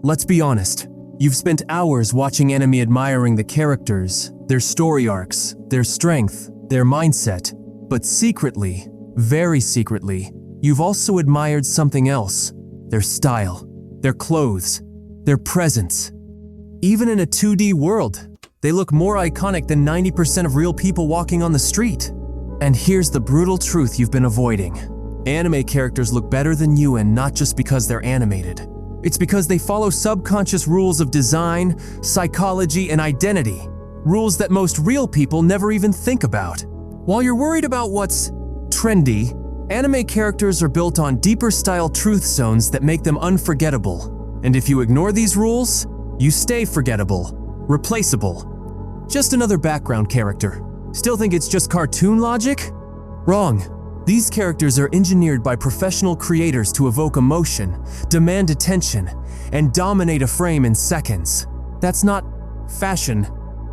Let's be honest. You've spent hours watching anime admiring the characters, their story arcs, their strength, their mindset. But secretly, very secretly, you've also admired something else. Their style, their clothes, their presence. Even in a 2D world, they look more iconic than 90% of real people walking on the street. And here's the brutal truth you've been avoiding. Anime characters look better than you, and not just because they're animated. It's because they follow subconscious rules of design, psychology, and identity. Rules that most real people never even think about. While you're worried about what's trendy, anime characters are built on deeper style truth zones that make them unforgettable. And if you ignore these rules, you stay forgettable, replaceable. Just another background character. Still think it's just cartoon logic? Wrong. These characters are engineered by professional creators to evoke emotion, demand attention, and dominate a frame in seconds. That's not fashion.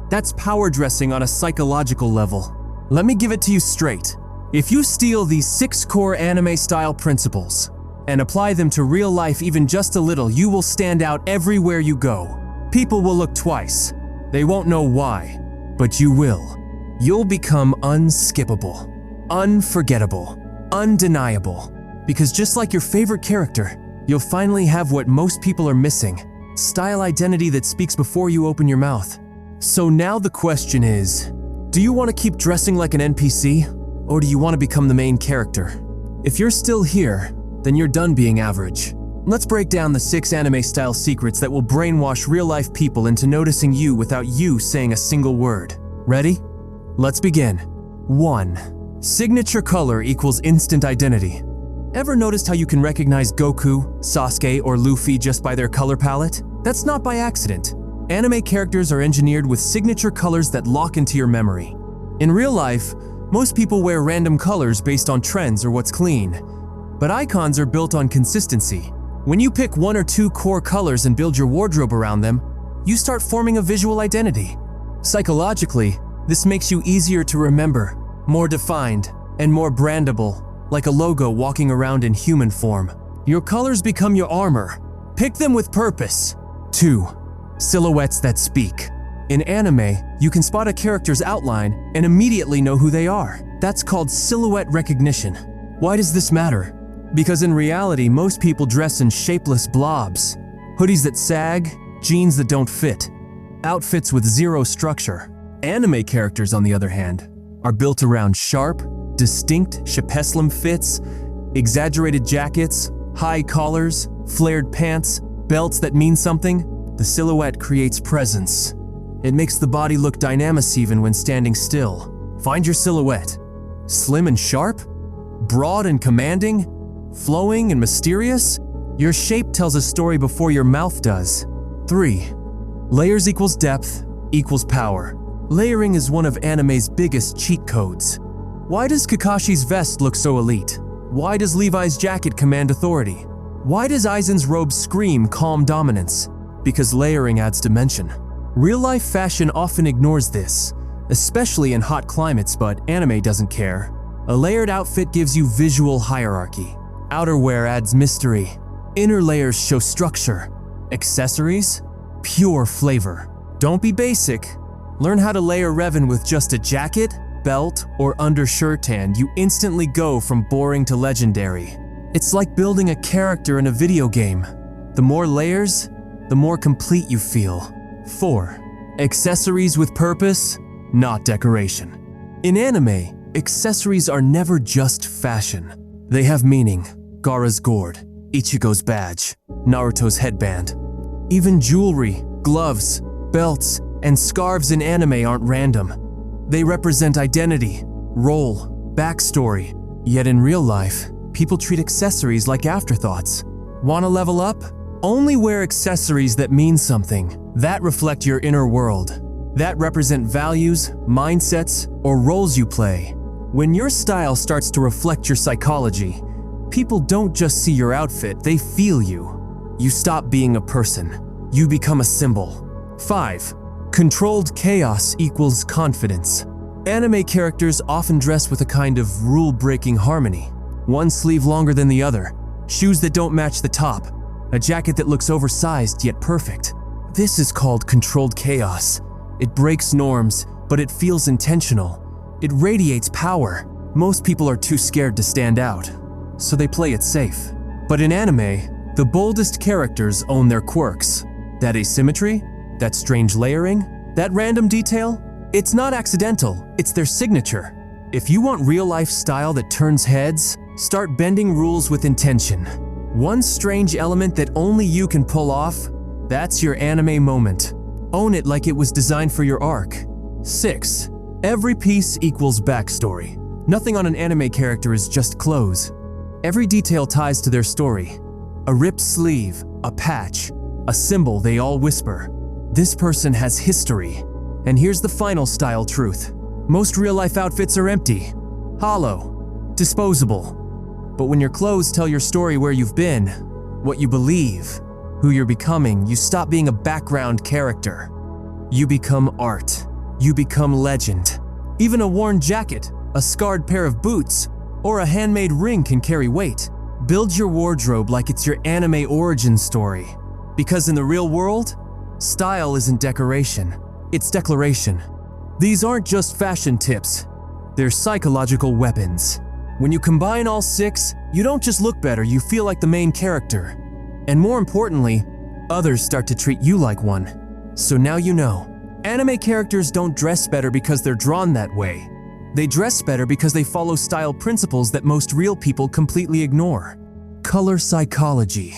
That's power dressing on a psychological level. Let me give it to you straight. If you steal these 6 core anime-style principles and apply them to real life even just a little, you will stand out everywhere you go. People will look twice. They won't know why, but you will. You'll become unskippable, unforgettable, undeniable. Because just like your favorite character, you'll finally have what most people are missing: style identity that speaks before you open your mouth. So now the question is, do you want to keep dressing like an NPC, or do you want to become the main character? If you're still here, then you're done being average. Let's break down the 6 anime-style secrets that will brainwash real-life people into noticing you without you saying a single word. Ready? Let's begin. 1. Signature color equals instant identity. Ever noticed how you can recognize Goku, Sasuke, or Luffy just by their color palette? That's not by accident. Anime characters are engineered with signature colors that lock into your memory. In real life, most people wear random colors based on trends or what's clean. But icons are built on consistency. When you pick 1 or 2 core colors and build your wardrobe around them, you start forming a visual identity. Psychologically, this makes you easier to remember, more defined, and more brandable, like a logo walking around in human form. Your colors become your armor. Pick them with purpose. 2. Silhouettes that speak. In anime, you can spot a character's outline and immediately know who they are. That's called silhouette recognition. Why does this matter? Because in reality, most people dress in shapeless blobs. Hoodies that sag, jeans that don't fit, outfits with zero structure. Anime characters, on the other hand, are built around sharp, distinct shapeslum fits, exaggerated jackets, high collars, flared pants, belts that mean something. The silhouette creates presence. It makes the body look dynamic even when standing still. Find your silhouette. Slim and sharp? Broad and commanding? Flowing and mysterious? Your shape tells a story before your mouth does. 3. Layers equals depth equals power. Layering is one of anime's biggest cheat codes. Why does Kakashi's vest look so elite? Why does Levi's jacket command authority? Why does Aizen's robe scream calm dominance? Because layering adds dimension. Real-life fashion often ignores this, especially in hot climates, but anime doesn't care. A layered outfit gives you visual hierarchy. Outerwear adds mystery. Inner layers show structure. Accessories? Pure flavor. Don't be basic. Learn how to layer Revan with just a jacket, belt, or undershirt, and you instantly go from boring to legendary. It's like building a character in a video game. The more layers, the more complete you feel. 4. Accessories with purpose, not decoration. In anime, accessories are never just fashion. They have meaning. Gaara's gourd, Ichigo's badge, Naruto's headband. Even jewelry, gloves, belts, and scarves in anime aren't random. They represent identity, role, backstory. Yet in real life, people treat accessories like afterthoughts. Want to level up? Only wear accessories that mean something, that reflect your inner world, that represent values, mindsets, or roles you play. When your style starts to reflect your psychology, people don't just see your outfit, they feel you. You stop being a person. You become a symbol. 5. Controlled chaos equals confidence. Anime characters often dress with a kind of rule-breaking harmony. One sleeve longer than the other, shoes that don't match the top, A jacket that looks oversized yet perfect. This is called controlled chaos. It breaks norms, but it feels intentional. It radiates power. Most people are too scared to stand out, so they play it safe. But in anime, the boldest characters own their quirks. That asymmetry, that strange layering, that random detail, it's not accidental, it's their signature. If you want real-life style that turns heads, start bending rules with intention. One strange element that only you can pull off, that's your anime moment. Own it like it was designed for your arc. 6. Every piece equals backstory. Nothing on an anime character is just clothes. Every detail ties to their story. A ripped sleeve, a patch, a symbol they all whisper. This person has history. And here's the final style truth. Most real-life outfits are empty, hollow, disposable. But when your clothes tell your story, where you've been, what you believe, who you're becoming, you stop being a background character. You become art. You become legend. Even a worn jacket, a scarred pair of boots, or a handmade ring can carry weight. Build your wardrobe like it's your anime origin story. Because in the real world, style isn't decoration, it's declaration. These aren't just fashion tips, they're psychological weapons. When you combine all 6, you don't just look better, you feel like the main character. And more importantly, others start to treat you like one. So now you know, anime characters don't dress better because they're drawn that way. They dress better because they follow style principles that most real people completely ignore. Color psychology,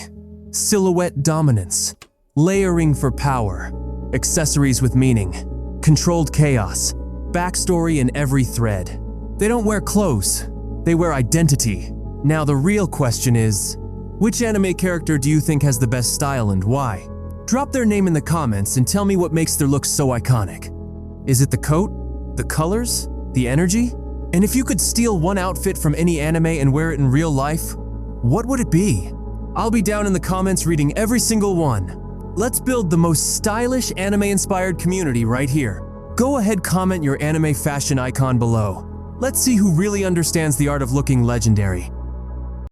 silhouette dominance, layering for power, accessories with meaning, controlled chaos, backstory in every thread. They don't wear clothes, they wear identity. Now the real question is, which anime character do you think has the best style and why? Drop their name in the comments and tell me what makes their look so iconic. Is it the coat? The colors? The energy? And if you could steal one outfit from any anime and wear it in real life, what would it be? I'll be down in the comments reading every single one. Let's build the most stylish anime-inspired community right here. Go ahead, comment your anime fashion icon below. Let's see who really understands the art of looking legendary.